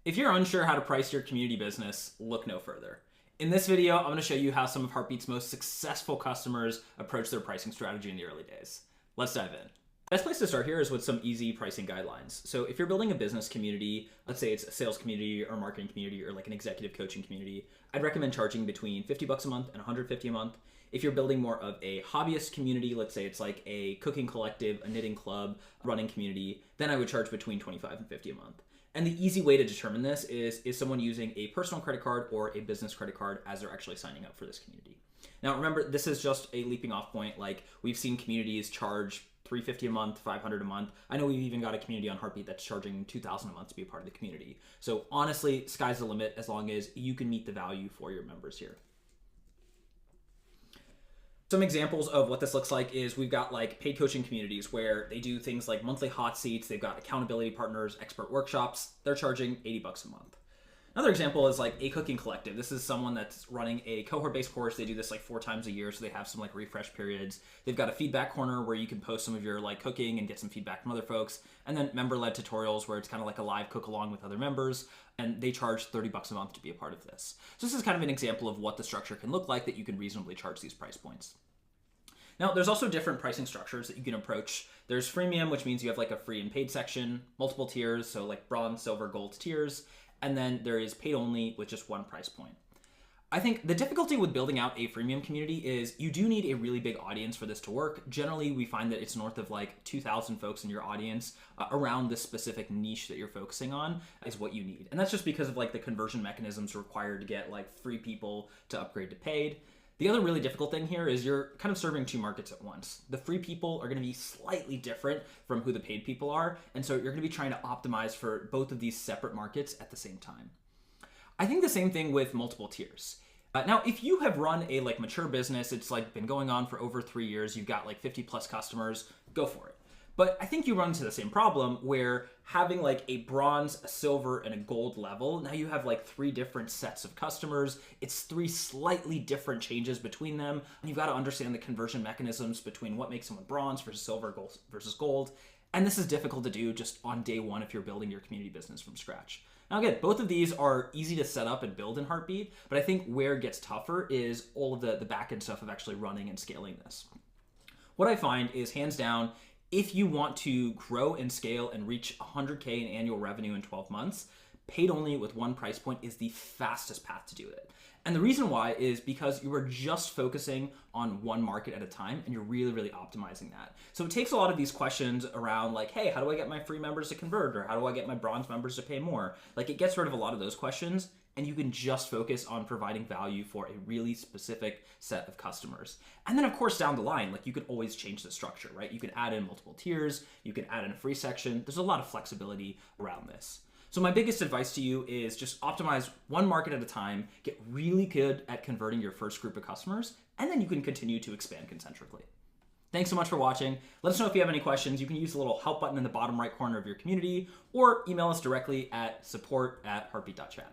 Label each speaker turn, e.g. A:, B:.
A: If you're unsure how to price your community business, look no further. In this video, I'm going to show you how some of Heartbeat's most successful customers approach their pricing strategy in the early days. Let's dive in. Best place to start here is with some easy pricing guidelines. So if you're building a business community, let's say it's a sales community or marketing community or like an executive coaching community, I'd recommend charging between $50 a month and $150 a month. If you're building more of a hobbyist community, let's say it's like a cooking collective, a knitting club, running community, then I would charge between $25 and $50 a month. And the easy way to determine this is someone using a personal credit card or a business credit card as they're actually signing up for this community. Now remember, this is just a leaping off point. Like we've seen communities charge $350 a month, $500 a month. I know we've even got a community on Heartbeat that's charging $2,000 a month to be a part of the community. So honestly, sky's the limit as long as you can meet the value for your members here. Some examples of what this looks like is we've got like paid coaching communities where they do things like monthly hot seats. They've got accountability partners, expert workshops. They're charging $80 a month. Another example is like a cooking collective. This is someone that's running a cohort-based course. They do this like 4 times a year, so they have some like refresh periods. They've got a feedback corner where you can post some of your like cooking and get some feedback from other folks. And then member-led tutorials where it's kind of like a live cook along with other members. And they charge $30 a month to be a part of this. So this is kind of an example of what the structure can look like that you can reasonably charge these price points. Now, there's also different pricing structures that you can approach. There's freemium, which means you have like a free and paid section, multiple tiers, so like bronze, silver, gold tiers, and then there is paid only with just one price point. I think the difficulty with building out a freemium community is you do need a really big audience for this to work. Generally, we find that it's north of like 2,000 folks in your audience around this specific niche that you're focusing on is what you need. And that's just because of like the conversion mechanisms required to get like free people to upgrade to paid. The other really difficult thing here is you're kind of serving 2 markets at once. The free people are going to be slightly different from who the paid people are, and so you're going to be trying to optimize for both of these separate markets at the same time. I think the same thing with multiple tiers. Now, if you have run a like mature business, it's like been going on for over 3 years, you've got like 50 plus customers, go for it. But I think you run into the same problem where having like a bronze, a silver, and a gold level, now you have like 3 different sets of customers. It's 3 slightly different changes between them. And you've got to understand the conversion mechanisms between what makes someone bronze versus silver, gold versus gold. And this is difficult to do just on day one if you're building your community business from scratch. Now again, both of these are easy to set up and build in Heartbeat, but I think where it gets tougher is all of the back-end stuff of actually running and scaling this. What I find is hands down, if you want to grow and scale and reach 100K in annual revenue in 12 months, paid only with one price point is the fastest path to do it. And the reason why is because you are just focusing on one market at a time and you're really, really optimizing that. So it takes a lot of these questions around like, hey, how do I get my free members to convert? Or how do I get my bronze members to pay more? Like it gets rid of a lot of those questions and you can just focus on providing value for a really specific set of customers. And then of course down the line, like you could always change the structure, right? You can add in multiple tiers, you can add in a free section. There's a lot of flexibility around this. So my biggest advice to you is just optimize one market at a time, get really good at converting your first group of customers, and then you can continue to expand concentrically. Thanks so much for watching. Let us know if you have any questions. You can use the little help button in the bottom right corner of your community or email us directly at support@heartbeat.chat.